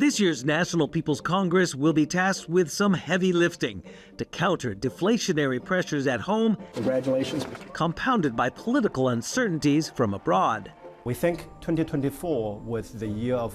This year's National People's Congress will be tasked with some heavy lifting to counter deflationary pressures at home. Congratulations. Compounded by political uncertainties from abroad. We think 2024 was the year of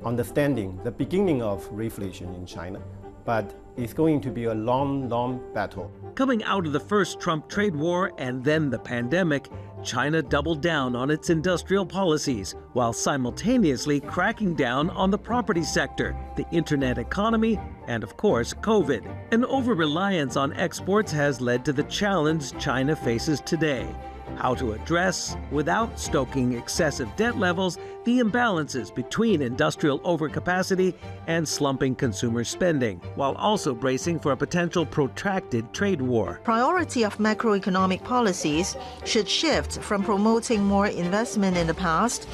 understanding the beginning of reflation in China, but it's going to be a long, long battle. Coming out of the first Trump trade war and then the pandemic, China doubled down on its industrial policies while simultaneously cracking down on the property sector, the internet economy, and of course, COVID. An over-reliance on exports has led to the challenge China faces today: how to address, without stoking excessive debt levels, the imbalances between industrial overcapacity and slumping consumer spending, while also bracing for a potential protracted trade war. Priority of macroeconomic policies should shift from promoting more investment in the past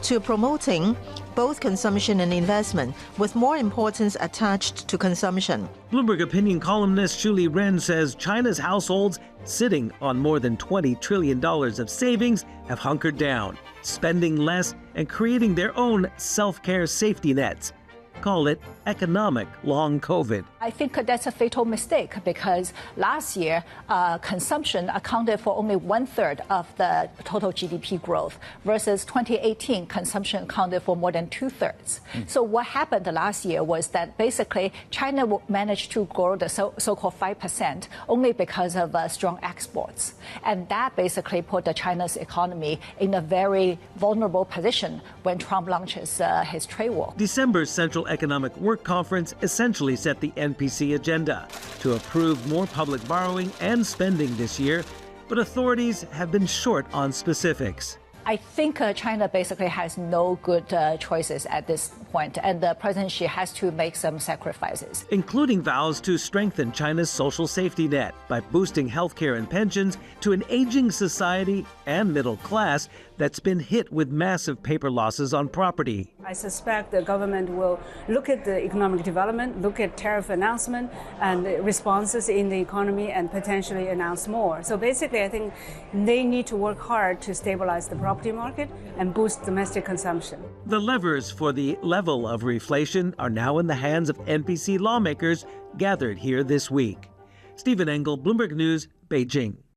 to promoting both consumption and investment, with more importance attached to consumption. Bloomberg opinion columnist Julie Ren says China's households sitting on more than $20 trillion of savings have hunkered down, spending less and creating their own self-care safety nets. Call it economic long COVID. I think that's a fatal mistake because last year, consumption accounted for only 1/3 of the total GDP growth, versus 2018, consumption accounted for more than 2/3. So what happened last year was that basically China managed to grow the so-called 5% only because of strong exports. And that basically put China's economy in a very vulnerable position when Trump launches his trade war. December's Central Economic Work Conference essentially set the NPC agenda to approve more public borrowing and spending this year, but authorities have been short on specifics. I think China basically has no good choices at this point, and the President Xi has to make some sacrifices. Including vows to strengthen China's social safety net by boosting healthcare and pensions to an aging society and middle class that's been hit with massive paper losses on property. I suspect the government will look at the economic development, look at tariff announcement and responses in the economy, and potentially announce more. So basically, I think they need to work hard to stabilize the property market and boost domestic consumption. The levers for the level of reflation are now in the hands of NPC lawmakers gathered here this week. Stephen Engle, Bloomberg News, Beijing.